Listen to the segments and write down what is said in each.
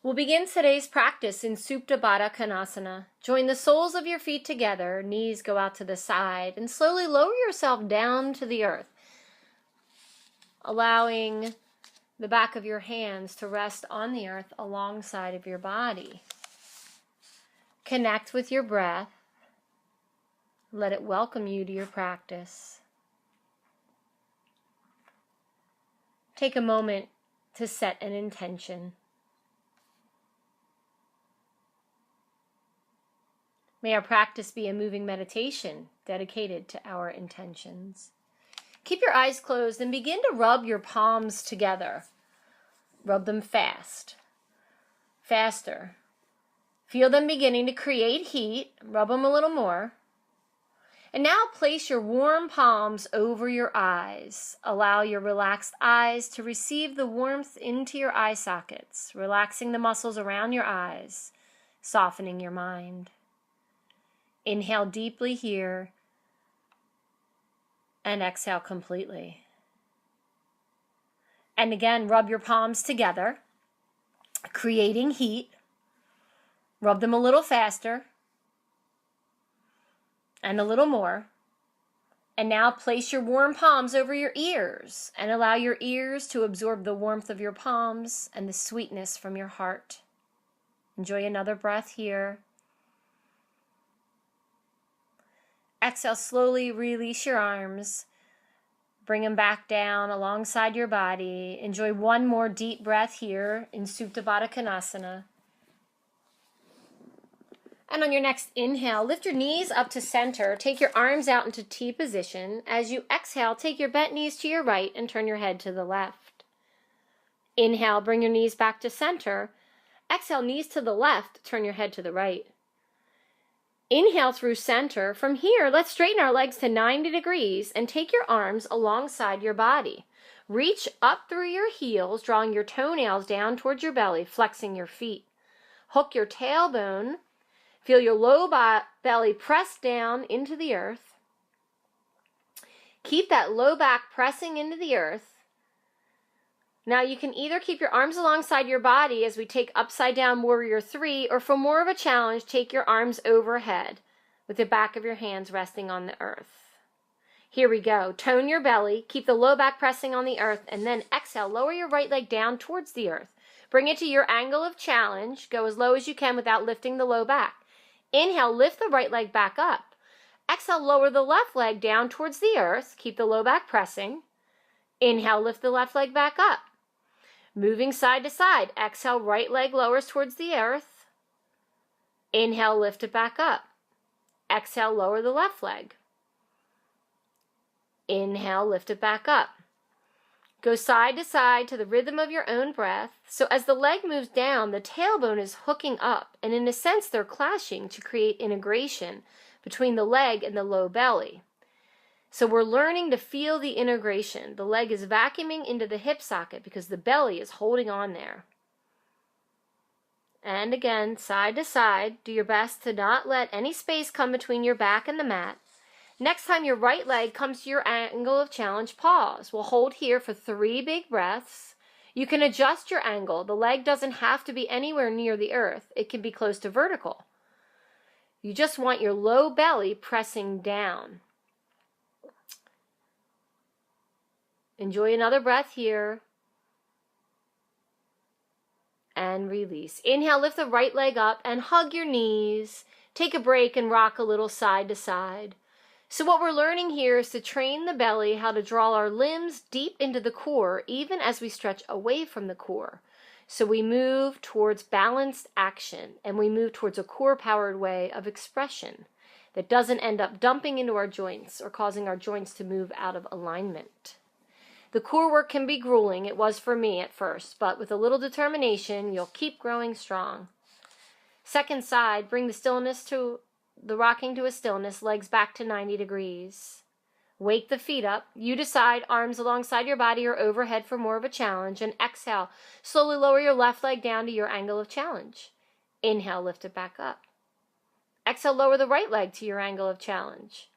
We'll begin today's practice in Supta Baddha Konasana. Join the soles of your feet together, knees go out to the side, and slowly lower yourself down to the earth, allowing the back of your hands to rest on the earth alongside of your body. Connect with your breath. Let it welcome you to your practice. Take a moment to set an intention. May our practice be a moving meditation dedicated to our intentions. Keep your eyes closed and begin to rub your palms together. Rub them fast. Faster. Feel them beginning to create heat. Rub them a little more. And now place your warm palms over your eyes. Allow your relaxed eyes to receive the warmth into your eye sockets, relaxing the muscles around your eyes, softening your mind. Inhale deeply here and exhale completely. And again, rub your palms together, creating heat. Rub them a little faster and a little more. And now place your warm palms over your ears and allow your ears to absorb the warmth of your palms and the sweetness from your heart. Enjoy another breath here. Exhale, slowly release your arms. Bring them back down alongside your body. Enjoy one more deep breath here in Supta Baddha Konasana. And on your next inhale, lift your knees up to center. Take your arms out into T position. As you exhale, take your bent knees to your right and turn your head to the left. Inhale, bring your knees back to center. Exhale, knees to the left, turn your head to the right. Inhale through center. From here, let's straighten our legs to 90 degrees and take your arms alongside your body. Reach up through your heels, drawing your toenails down towards your belly, flexing your feet. Hook your tailbone. Feel your low belly press down into the earth. Keep that low back pressing into the earth. Now you can either keep your arms alongside your body as we take upside down warrior 3, or for more of a challenge, take your arms overhead with the back of your hands resting on the earth. Here we go. Tone your belly, keep the low back pressing on the earth, and then exhale, lower your right leg down towards the earth. Bring it to your angle of challenge. Go as low as you can without lifting the low back. Inhale, lift the right leg back up. Exhale, lower the left leg down towards the earth. Keep the low back pressing. Inhale, lift the left leg back up. Moving side to side. Exhale, right leg lowers towards the earth. Inhale, lift it back up. Exhale, lower the left leg. Inhale, lift it back up. Go side to side to the rhythm of your own breath. So as the leg moves down, the tailbone is hooking up, and in a sense, they're clashing to create integration between the leg and the low belly. So we're learning to feel the integration. The leg is vacuuming into the hip socket because the belly is holding on there. And again, side to side, do your best to not let any space come between your back and the mat. Next time your right leg comes to your angle of challenge, pause. We'll hold here for 3 big breaths. You can adjust your angle. The leg doesn't have to be anywhere near the earth. It can be close to vertical. You just want your low belly pressing down. Enjoy another breath here. And release. Inhale, lift the right leg up and hug your knees. Take a break and rock a little side to side. So what we're learning here is to train the belly how to draw our limbs deep into the core, even as we stretch away from the core. So we move towards balanced action, and we move towards a core-powered way of expression that doesn't end up dumping into our joints or causing our joints to move out of alignment. The core work can be grueling. It was for me at first, but with a little determination, you'll keep growing strong. Second side, bring the rocking to a stillness, legs back to 90 degrees. Wake the feet up. You decide, arms alongside your body or overhead for more of a challenge. And exhale, slowly lower your left leg down to your angle of challenge. Inhale, lift it back up. Exhale, lower the right leg to your angle of challenge.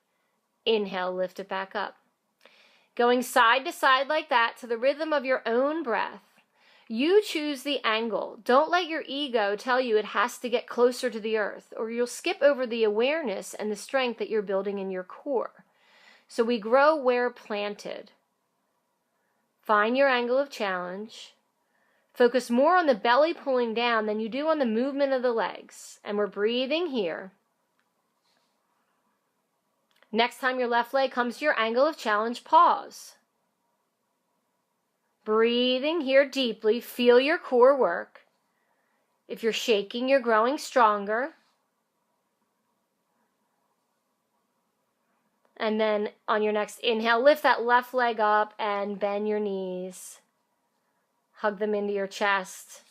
Inhale, lift it back up. Going side to side like that to the rhythm of your own breath. You choose the angle. Don't let your ego tell you it has to get closer to the earth, or you'll skip over the awareness and the strength that you're building in your core. So we grow where planted. Find your angle of challenge. Focus more on the belly pulling down than you do on the movement of the legs. And we're breathing here. Next time your left leg comes to your angle of challenge, pause. Breathing here deeply. Feel your core work. If you're shaking, you're growing stronger. And then on your next inhale, lift that left leg up and bend your knees. Hug them into your chest,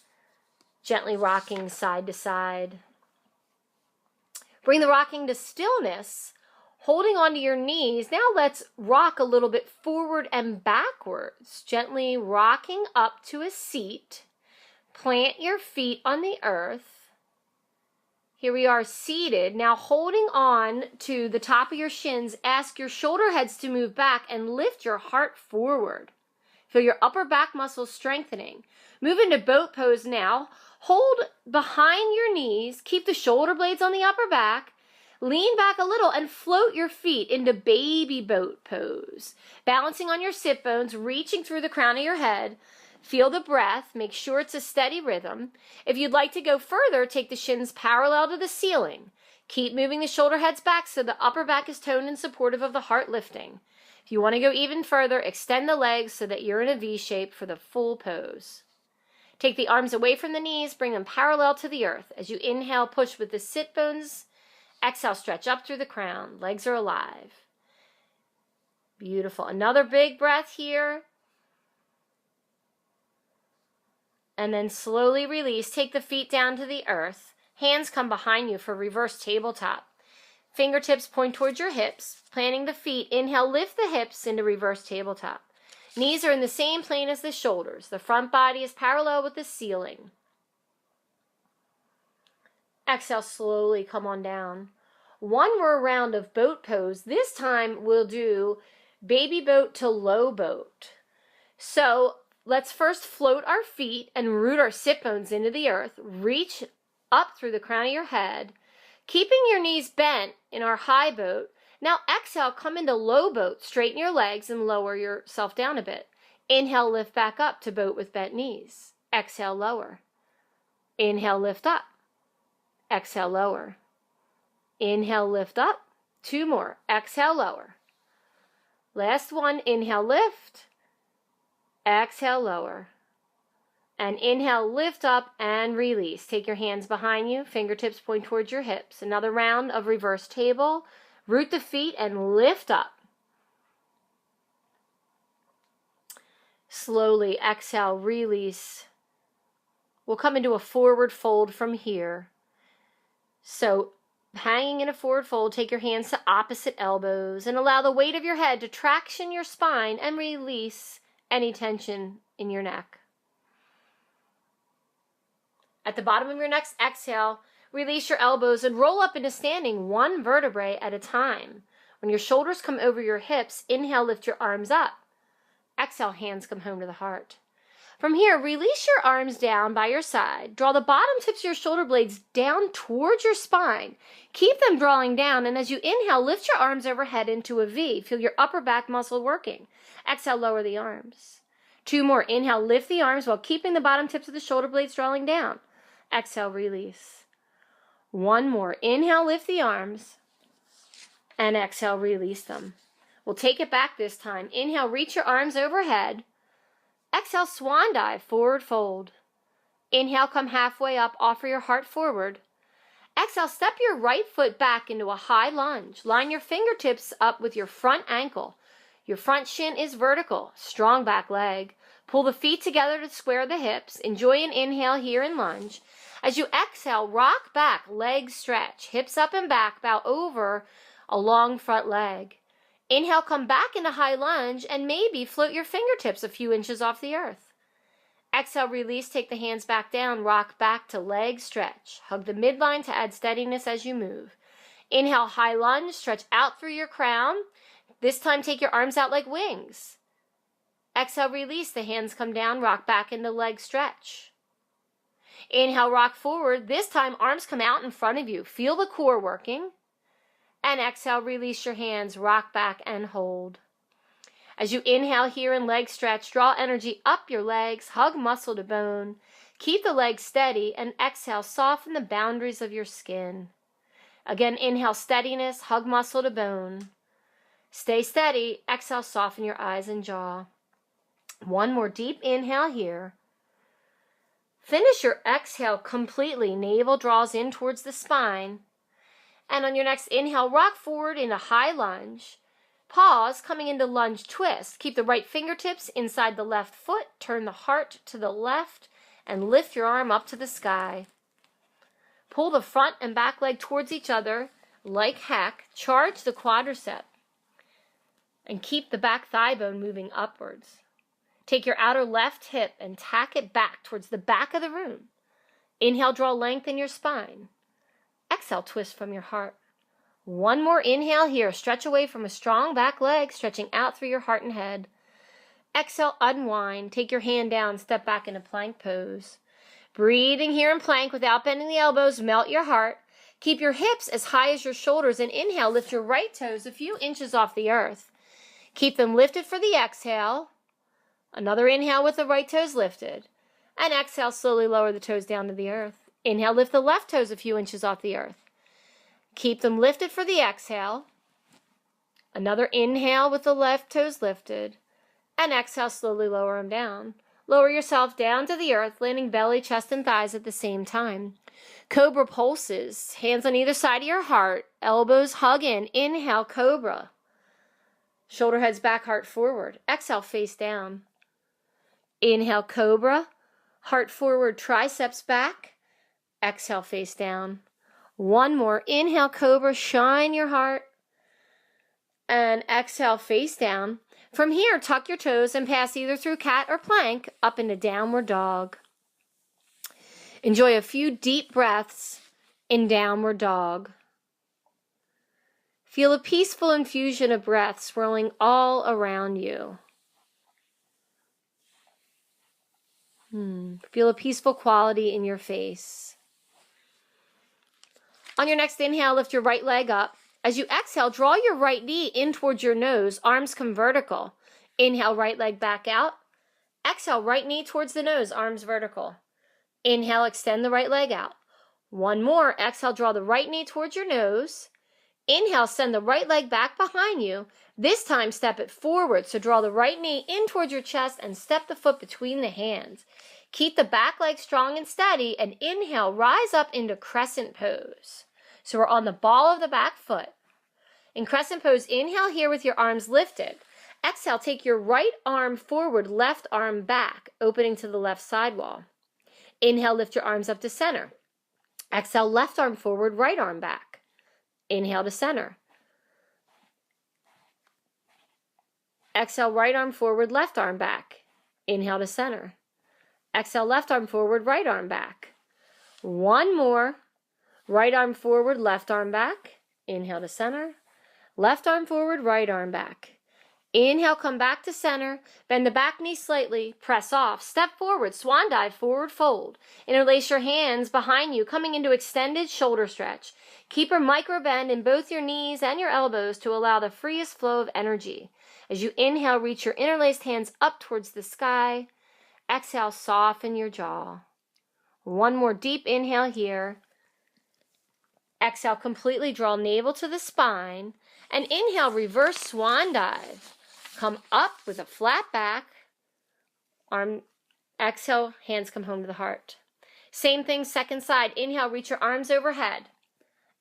gently rocking side to side. Bring the rocking to stillness, holding onto your knees. Now let's rock a little bit forward and backwards, gently rocking up to a seat. Plant your feet on the earth. Here we are seated. Now holding on to the top of your shins, ask your shoulder heads to move back and lift your heart forward. Feel your upper back muscles strengthening. Move into boat pose now. Hold behind your knees. Keep the shoulder blades on the upper back. Lean back a little and float your feet into baby boat pose. Balancing on your sit bones, reaching through the crown of your head. Feel the breath. Make sure it's a steady rhythm. If you'd like to go further, take the shins parallel to the ceiling. Keep moving the shoulder heads back so the upper back is toned and supportive of the heart lifting. If you want to go even further, extend the legs so that you're in a V shape for the full pose. Take the arms away from the knees, bring them parallel to the earth. As you inhale, push with the sit bones. Exhale, stretch up through the crown. Legs are alive. Beautiful. Another big breath here. And then slowly release. Take the feet down to the earth. Hands come behind you for reverse tabletop. Fingertips point towards your hips. Planting the feet. Inhale, lift the hips into reverse tabletop. Knees are in the same plane as the shoulders. The front body is parallel with the ceiling. Exhale, slowly come on down. One more round of boat pose. This time we'll do baby boat to low boat. So let's first float our feet and root our sit bones into the earth. Reach up through the crown of your head, keeping your knees bent in our high boat. Now exhale, come into low boat. Straighten your legs and lower yourself down a bit. Inhale, lift back up to boat with bent knees. Exhale, lower. Inhale, lift up. Exhale, lower. Inhale, lift up. Two more. Exhale, lower. Last one. Inhale, lift. Exhale, lower. And inhale, lift up and release. Take your hands behind you. Fingertips point towards your hips. Another round of reverse table. Root the feet and lift up. Slowly exhale, release. We'll come into a forward fold from here. So hanging in a forward fold, take your hands to opposite elbows and allow the weight of your head to traction your spine and release any tension in your neck. At the bottom of your next exhale, release your elbows and roll up into standing, one vertebrae at a time. When your shoulders come over your hips, inhale, lift your arms up. Exhale, hands come home to the heart. From here, release your arms down by your side. Draw the bottom tips of your shoulder blades down towards your spine. Keep them drawing down, and as you inhale, lift your arms overhead into a V. Feel your upper back muscle working. Exhale, lower the arms. Two more. Inhale, lift the arms while keeping the bottom tips of the shoulder blades drawing down. Exhale, release. One more. Inhale, lift the arms, and exhale, release them. We'll take it back this time. Inhale, reach your arms overhead. Exhale, swan dive, forward fold. Inhale, come halfway up, offer your heart forward. Exhale, step your right foot back into a high lunge. Line your fingertips up with your front ankle. Your front shin is vertical, strong back leg. Pull the feet together to square the hips. Enjoy an inhale here in lunge. As you exhale, rock back, legs stretch, hips up and back, bow over a long front leg. Inhale, come back into high lunge and maybe float your fingertips a few inches off the earth. Exhale, release, take the hands back down, rock back to leg stretch. Hug the midline to add steadiness as you move. Inhale, high lunge, stretch out through your crown. This time, take your arms out like wings. Exhale, release. The hands come down, rock back into leg stretch. Inhale, rock forward. This time, arms come out in front of you. Feel the core working. And exhale, release your hands, rock back and hold. As you inhale here in leg stretch, draw energy up your legs, hug muscle to bone. Keep the legs steady, and exhale, soften the boundaries of your skin. Again, inhale, steadiness, hug muscle to bone. Stay steady. Exhale, soften your eyes and jaw. One more deep inhale here. Finish your exhale completely. Navel draws in towards the spine. And on your next inhale, rock forward into high lunge. Pause, coming into lunge twist. Keep the right fingertips inside the left foot. Turn the heart to the left and lift your arm up to the sky. Pull the front and back leg towards each other like heck. Charge the quadricep. And keep the back thigh bone moving upwards. Take your outer left hip and tack it back towards the back of the room. Inhale, draw length in your spine. Exhale, twist from your heart. One more inhale here. Stretch away from a strong back leg, stretching out through your heart and head. Exhale, unwind. Take your hand down, step back into plank pose. Breathing here in plank without bending the elbows, melt your heart. Keep your hips as high as your shoulders, and inhale, lift your right toes a few inches off the earth. Keep them lifted for the exhale. Another inhale with the right toes lifted. And exhale, slowly lower the toes down to the earth. Inhale, lift the left toes a few inches off the earth. Keep them lifted for the exhale. Another inhale with the left toes lifted. And exhale, slowly lower them down. Lower yourself down to the earth, landing belly, chest, and thighs at the same time. Cobra pulses, hands on either side of your heart, elbows hug in. Inhale, cobra. Shoulder heads back, heart forward. Exhale, face down. Inhale, cobra. Heart forward, triceps back. Exhale, face down. One more. Inhale, cobra. Shine your heart. And exhale, face down. From here, tuck your toes and pass either through cat or plank up into downward dog. Enjoy a few deep breaths in downward dog. Feel a peaceful infusion of breath swirling all around you. Feel a peaceful quality in your face. On your next inhale, lift your right leg up. As you exhale, draw your right knee in towards your nose, arms come vertical. Inhale, right leg back out. Exhale, right knee towards the nose, arms vertical. Inhale, extend the right leg out. One more. Exhale, draw the right knee towards your nose. Inhale, send the right leg back behind you. This time, step it forward. So draw the right knee in towards your chest and step the foot between the hands. Keep the back leg strong and steady, and inhale, rise up into crescent pose. So we're on the ball of the back foot. In crescent pose, inhale here with your arms lifted. Exhale, take your right arm forward, left arm back, opening to the left side wall. Inhale, lift your arms up to center. Exhale, left arm forward, right arm back. Inhale to center. Exhale, right arm forward, left arm back. Inhale to center. Exhale, left arm forward, right arm back. One more. Right arm forward, left arm back. Inhale to center. Left arm forward, right arm back. Inhale, come back to center. Bend the back knee slightly. Press off. Step forward. Swan dive, forward fold. Interlace your hands behind you, coming into extended shoulder stretch. Keep a micro bend in both your knees and your elbows to allow the freest flow of energy. As you inhale, reach your interlaced hands up towards the sky. Exhale, soften your jaw. One more deep inhale here. Exhale, completely draw navel to the spine. And inhale, reverse swan dive. Come up with a flat back. Exhale, hands come home to the heart. Same thing, second side. Inhale, reach your arms overhead.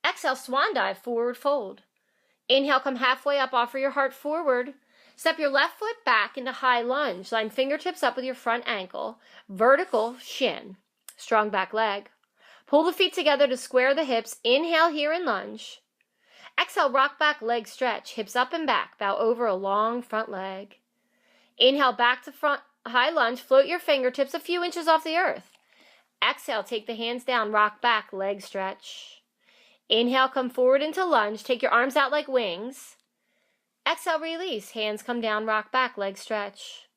Exhale, swan dive, forward fold. Inhale, come halfway up, offer your heart forward. Step your left foot back into high lunge. Line fingertips up with your front ankle. Vertical shin. Strong back leg. Pull the feet together to square the hips. Inhale here in lunge. Exhale, rock back, leg stretch. Hips up and back. Bow over a long front leg. Inhale, back to front, high lunge. Float your fingertips a few inches off the earth. Exhale, take the hands down. Rock back, leg stretch. Inhale, come forward into lunge. Take your arms out like wings. Exhale, release. Hands come down, rock back, leg stretch.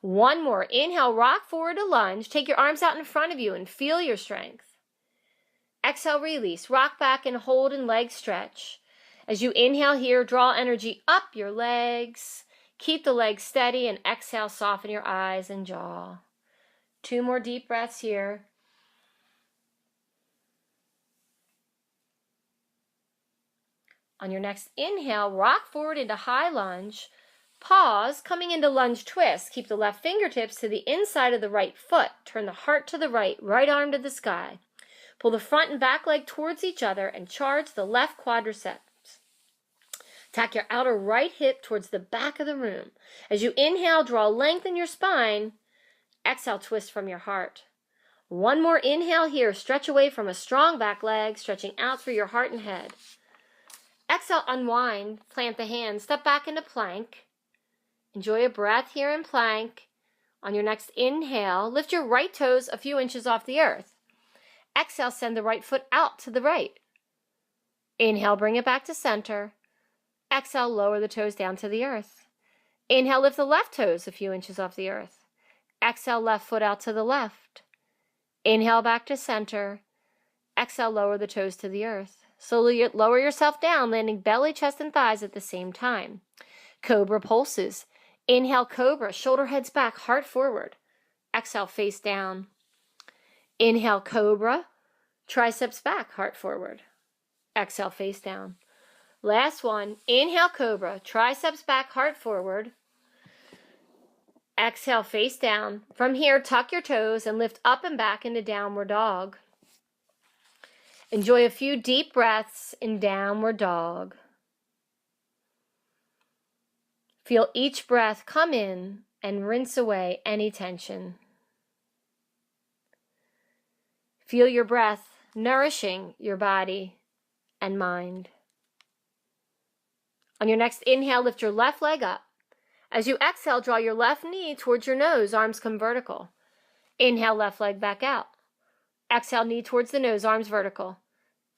One more. Inhale, rock forward to lunge. Take your arms out in front of you and feel your strength. Exhale, release. Rock back and hold and leg stretch. As you inhale here, draw energy up your legs. Keep the legs steady and exhale, soften your eyes and jaw. 2 more deep breaths here. On your next inhale, rock forward into high lunge. Pause, coming into lunge twist. Keep the left fingertips to the inside of the right foot. Turn the heart to the right, right arm to the sky. Pull the front and back leg towards each other and charge the left quadriceps. Tack your outer right hip towards the back of the room. As you inhale, draw length in your spine. Exhale, twist from your heart. 1 more inhale here. Stretch away from a strong back leg, stretching out through your heart and head. Exhale, unwind, plant the hands, step back into plank. Enjoy a breath here in plank. On your next inhale, lift your right toes a few inches off the earth. Exhale, send the right foot out to the right. Inhale, bring it back to center. Exhale, lower the toes down to the earth. Inhale, lift the left toes a few inches off the earth. Exhale, left foot out to the left. Inhale, back to center. Exhale, lower the toes to the earth. Slowly lower yourself down, landing belly, chest, and thighs at the same time. Cobra pulses. Inhale, cobra, shoulder heads back, heart forward. Exhale, face down. Inhale, cobra, triceps back, heart forward. Exhale, face down. Last one. Inhale, cobra, triceps back, heart forward. Exhale, face down. From here, tuck your toes and lift up and back into downward dog. Enjoy a few deep breaths in downward dog. Feel each breath come in and rinse away any tension. Feel your breath nourishing your body and mind. On your next inhale, lift your left leg up. As you exhale, draw your left knee towards your nose, arms come vertical. Inhale, left leg back out. Exhale, knee towards the nose, arms vertical.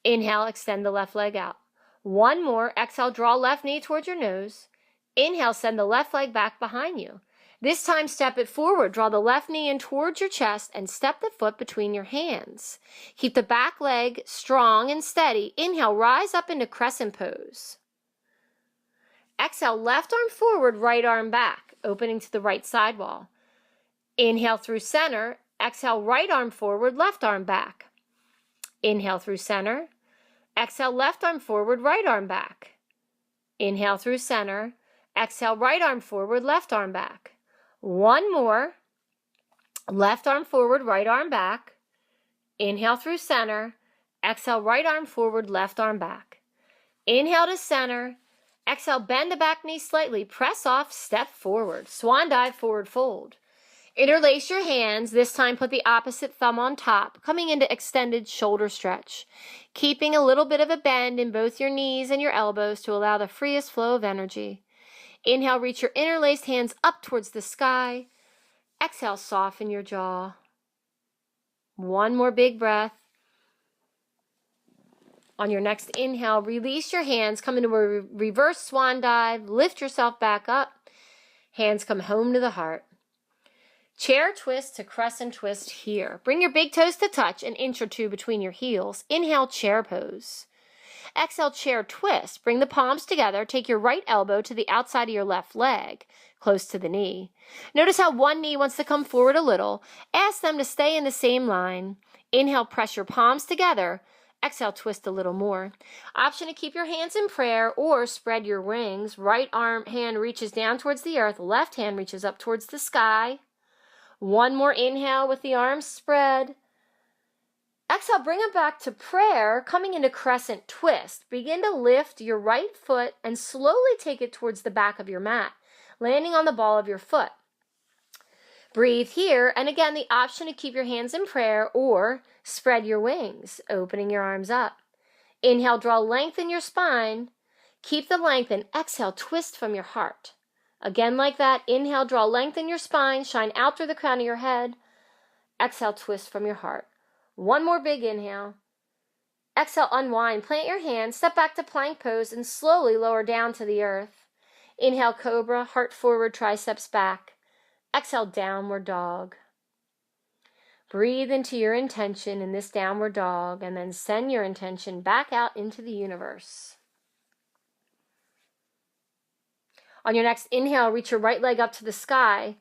Inhale, extend the left leg out. 1 more. Exhale, draw left knee towards your nose. Inhale, send the left leg back behind you. This time, step it forward. Draw the left knee in towards your chest and step the foot between your hands. Keep the back leg strong and steady. Inhale, rise up into crescent pose. Exhale, left arm forward, right arm back, opening to the right side wall. Inhale through center. Exhale, right arm forward, left arm back. Inhale through center. Exhale, left arm forward, right arm back. Inhale through center. Exhale, right arm forward, left arm back. 1 more. Left arm forward, right arm back. Inhale through center. Exhale, right arm forward, left arm back. Inhale to center. Exhale, bend the back knee slightly. Press off, step forward. Swan dive, forward fold. Interlace your hands. This time put the opposite thumb on top, coming into extended shoulder stretch. Keeping a little bit of a bend in both your knees and your elbows to allow the freest flow of energy. Inhale, reach your interlaced hands up towards the sky. Exhale, soften your jaw. 1 more big breath. On your next inhale, release your hands, come into a reverse swan dive, lift yourself back up. Hands come home to the heart. Chair twist to crescent twist here. Bring your big toes to touch, an inch or 2 between your heels. Inhale, chair pose. Exhale, chair twist. Bring the palms together. Take your right elbow to the outside of your left leg, close to the knee. Notice how one knee wants to come forward a little. Ask them to stay in the same line. Inhale, press your palms together. Exhale, twist a little more. Option to keep your hands in prayer or spread your wings. Right hand reaches down towards the earth. Left hand reaches up towards the sky. 1 more inhale with the arms spread. Exhale, bring it back to prayer, coming into crescent twist. Begin to lift your right foot and slowly take it towards the back of your mat, landing on the ball of your foot. Breathe here, and again, the option to keep your hands in prayer or spread your wings, opening your arms up. Inhale, draw length in your spine. Keep the length and exhale, twist from your heart. Again like that, inhale, draw length in your spine, shine out through the crown of your head. Exhale, twist from your heart. 1 more big inhale. Exhale, unwind, plant your hands, step back to plank pose, and slowly lower down to the earth. Inhale, cobra, heart forward, triceps back. Exhale, downward dog. Breathe into your intention in this downward dog and then send your intention back out into the universe. On your next inhale, reach your right leg up to the sky.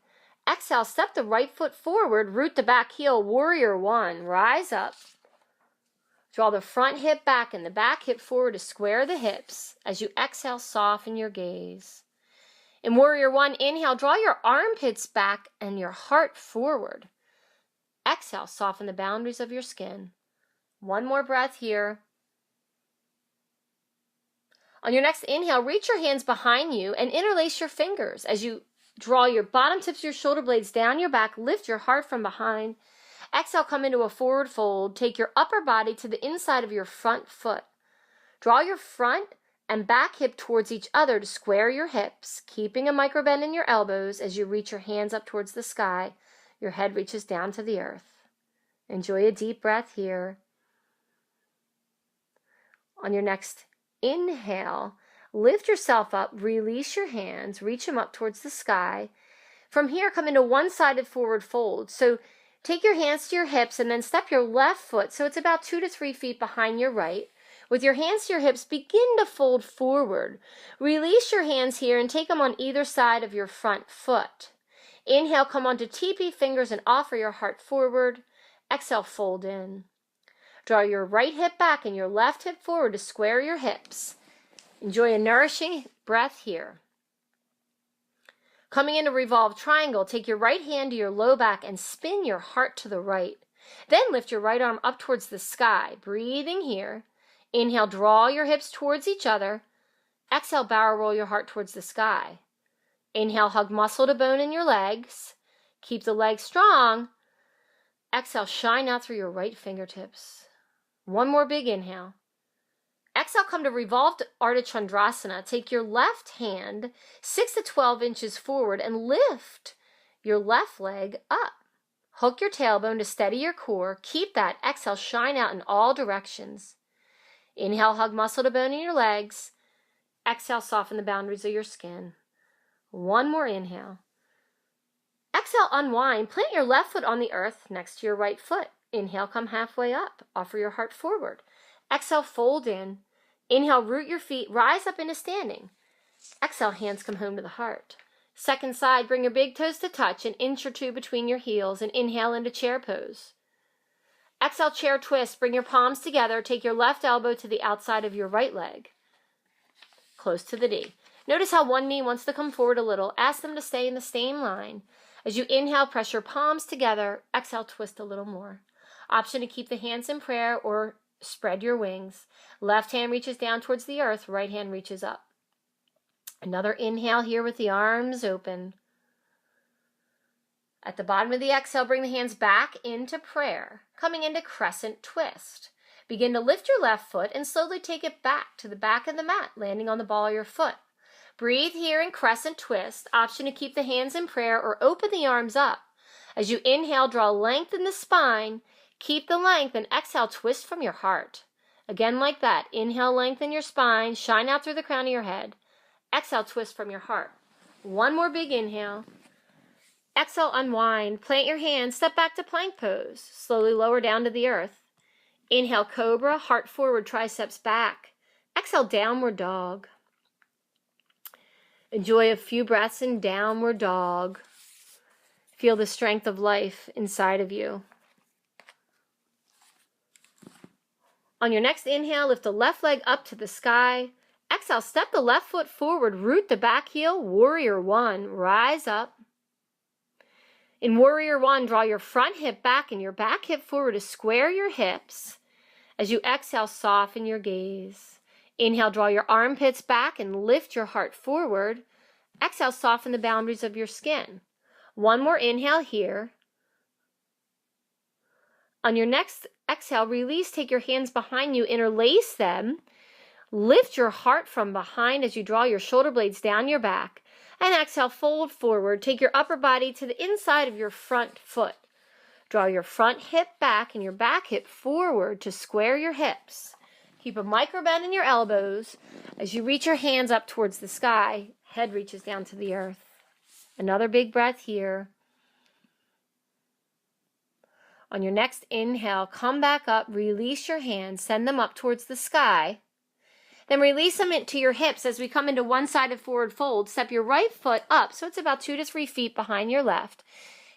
Exhale, step the right foot forward, root the back heel, warrior one. Rise up. Draw the front hip back and the back hip forward to square the hips. As you exhale, soften your gaze. In warrior one, inhale, draw your armpits back and your heart forward. Exhale, soften the boundaries of your skin. One more breath here. On your next inhale, reach your hands behind you and interlace your fingers. As you draw your bottom tips of your shoulder blades down your back, lift your heart from behind. Exhale, come into a forward fold. Take your upper body to the inside of your front foot. Draw your front and back hip towards each other to square your hips, keeping a micro bend in your elbows as you reach your hands up towards the sky. Your head reaches down to the earth. Enjoy a deep breath here. On your next inhale, lift yourself up, release your hands, reach them up towards the sky. From here, come into one-sided forward fold. So take your hands to your hips and then step your left foot, so it's about 2 to 3 feet behind your right. With your hands to your hips, begin to fold forward. Release your hands here and take them on either side of your front foot. Inhale, come onto teepee fingers and offer your heart forward. Exhale, fold in. Draw your right hip back and your left hip forward to square your hips. Enjoy a nourishing breath here. Coming into revolved triangle, take your right hand to your low back and spin your heart to the right. Then lift your right arm up towards the sky, breathing here. Inhale, draw your hips towards each other. Exhale, barrel roll your heart towards the sky. Inhale, hug muscle to bone in your legs. Keep the legs strong. Exhale, shine out through your right fingertips. One more big inhale. Exhale, come to revolved Ardha Chandrasana. Take your left hand 6 to 12 inches forward and lift your left leg up. Hook your tailbone to steady your core. Keep that. Exhale, shine out in all directions. Inhale, hug muscle to bone in your legs. Exhale, soften the boundaries of your skin. One more inhale. Exhale, unwind. Plant your left foot on the earth next to your right foot. Inhale, come halfway up. Offer your heart forward. Exhale, fold in. Inhale, root your feet. Rise up into standing. Exhale, hands come home to the heart. Second side, bring your big toes to touch, an inch or two between your heels, and inhale into chair pose. Exhale, chair twist. Bring your palms together. Take your left elbow to the outside of your right leg, close to the knee. Notice how one knee wants to come forward a little. Ask them to stay in the same line. As you inhale, press your palms together. Exhale, twist a little more. Option to keep the hands in prayer or spread your wings. Left hand reaches down towards the earth. Right hand reaches up. Another inhale here with the arms open. At the bottom of the exhale, bring the hands back into prayer, coming into crescent twist. Begin to lift your left foot and slowly take it back to the back of the mat, landing on the ball of your foot. Breathe here in crescent twist. Option to keep the hands in prayer or open the arms up. As you inhale, draw length in the spine. Keep the length and exhale, twist from your heart. Again like that. Inhale, lengthen your spine. Shine out through the crown of your head. Exhale, twist from your heart. One more big inhale. Exhale, unwind. Plant your hands. Step back to plank pose. Slowly lower down to the earth. Inhale, cobra. Heart forward, triceps back. Exhale, downward dog. Enjoy a few breaths in downward dog. Feel the strength of life inside of you. On your next inhale, lift the left leg up to the sky. Exhale, step the left foot forward, root the back heel, warrior one, rise up. In warrior one, draw your front hip back and your back hip forward to square your hips. As you exhale, soften your gaze. Inhale, draw your armpits back and lift your heart forward. Exhale, soften the boundaries of your skin. One more inhale here. On your next exhale, release, take your hands behind you, interlace them. Lift your heart from behind as you draw your shoulder blades down your back. And exhale, fold forward. Take your upper body to the inside of your front foot. Draw your front hip back and your back hip forward to square your hips. Keep a micro bend in your elbows as you reach your hands up towards the sky. Head reaches down to the earth. Another big breath here. On your next inhale, come back up, release your hands, send them up towards the sky. Then release them into your hips as we come into one-sided forward fold. Step your right foot up, so it's about 2 to 3 feet behind your left.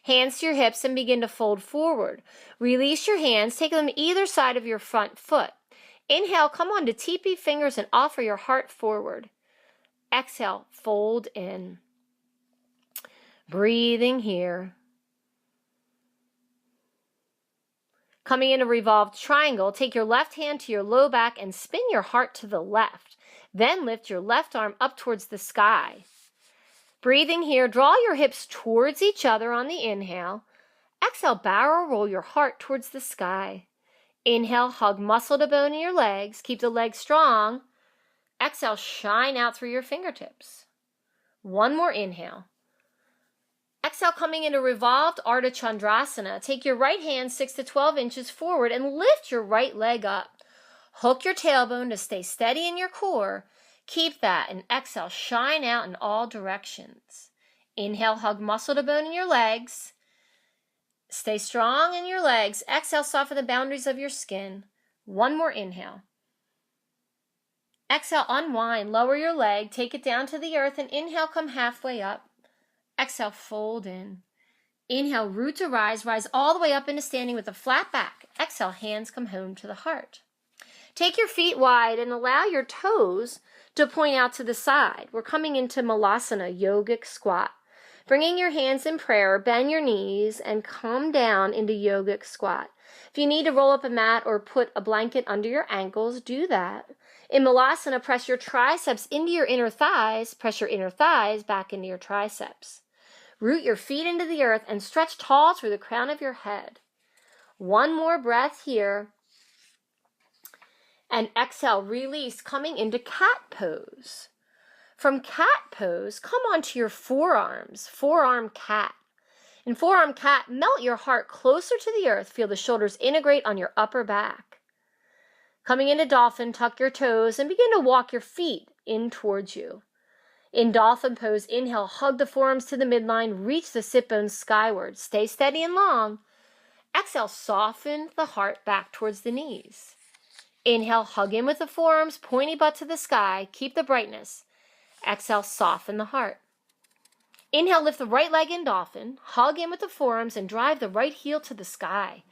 Hands to your hips and begin to fold forward. Release your hands, take them either side of your front foot. Inhale, come on to teepee fingers and offer your heart forward. Exhale, fold in. Breathing here. Coming in a revolved triangle, take your left hand to your low back and spin your heart to the left. Then lift your left arm up towards the sky. Breathing here, draw your hips towards each other on the inhale. Exhale, barrel roll your heart towards the sky. Inhale, hug muscle to bone in your legs. Keep the legs strong. Exhale, shine out through your fingertips. One more inhale. Exhale, coming into revolved Ardha Chandrasana. Take your right hand 6 to 12 inches forward and lift your right leg up. Hook your tailbone to stay steady in your core. Keep that and exhale, shine out in all directions. Inhale, hug muscle to bone in your legs. Stay strong in your legs. Exhale, soften the boundaries of your skin. One more inhale. Exhale, unwind, lower your leg, take it down to the earth, and inhale, come halfway up. Exhale, fold in. Inhale, root to rise all the way up into standing with a flat back. Exhale, hands come home to the heart. Take your feet wide and allow your toes to point out to the side. We're coming into Malasana, yogic squat. Bringing your hands in prayer, bend your knees and come down into yogic squat. If you need to roll up a mat or put a blanket under your ankles, do that. In Malasana, press your triceps into your inner thighs, press your inner thighs back into your triceps. Root your feet into the earth and stretch tall through the crown of your head. One more breath here. And exhale, release, coming into cat pose. From cat pose, come onto your forearms, forearm cat. In forearm cat, melt your heart closer to the earth. Feel the shoulders integrate on your upper back. Coming into dolphin, tuck your toes and begin to walk your feet in towards you. In dolphin pose, inhale, hug the forearms to the midline, reach the sit bones skyward. Stay steady and long. Exhale, soften the heart back towards the knees. Inhale, hug in with the forearms, pointy butt to the sky. Keep the brightness. Exhale, soften the heart. Inhale, lift the right leg in dolphin. Hug in with the forearms and drive the right heel to the sky.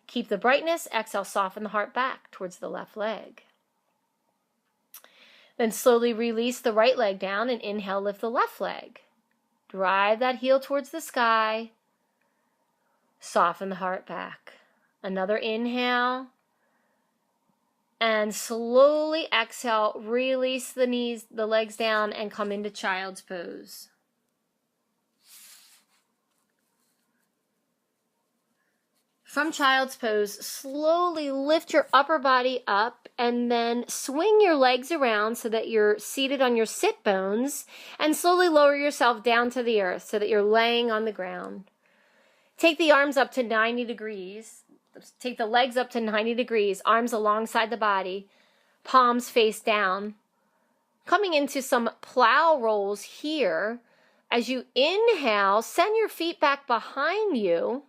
Keep the brightness. Exhale, soften the heart back towards the left leg. Then slowly release the right leg down and inhale, lift the left leg. Drive that heel towards the sky. Soften the heart back. Another inhale. And slowly exhale, release the knees, the legs down and come into child's pose. From child's pose, slowly lift your upper body up and then swing your legs around so that you're seated on your sit bones and slowly lower yourself down to the earth so that you're laying on the ground. Take the arms up to 90 degrees. Take the legs up to 90 degrees, arms alongside the body, palms face down. Coming into some plow rolls here. As you inhale, send your feet back behind you.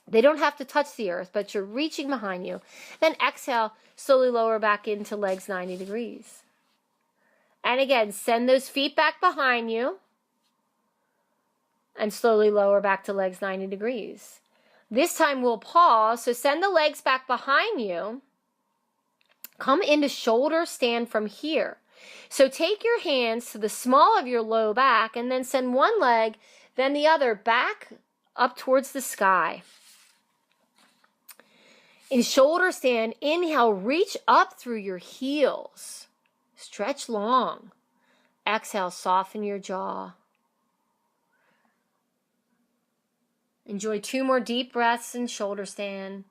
They don't have to touch the earth, but you're reaching behind you. Then exhale, slowly lower back into legs 90 degrees. And again, send those feet back behind you. And slowly lower back to legs 90 degrees. This time we'll pause, so send the legs back behind you. Come into shoulder stand from here. So take your hands to the small of your low back and then send one leg, then the other back up towards the sky. In shoulder stand, inhale, reach up through your heels. Stretch long. Exhale, soften your jaw. Enjoy 2 more deep breaths in shoulder stand.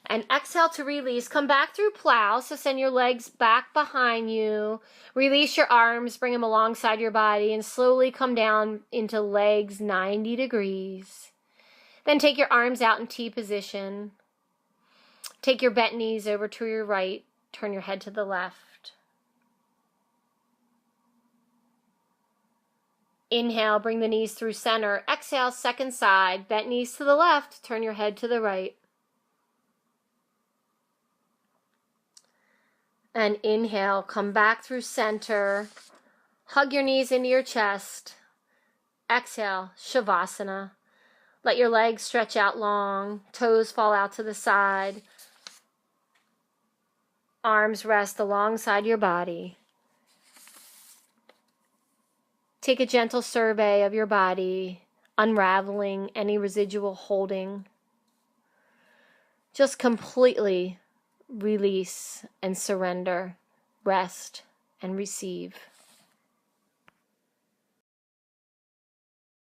And exhale to release. Come back through plow. So send your legs back behind you. Release your arms. Bring them alongside your body. And slowly come down into legs 90 degrees. Then take your arms out in T position. Take your bent knees over to your right. Turn your head to the left. Inhale, bring the knees through center. Exhale, second side. Bent knees to the left. Turn your head to the right. And inhale, come back through center. Hug your knees into your chest. Exhale, Shavasana. Let your legs stretch out long. Toes fall out to the side. Arms rest alongside your body. Take a gentle survey of your body, unraveling any residual holding. Just completely release and surrender, rest and receive.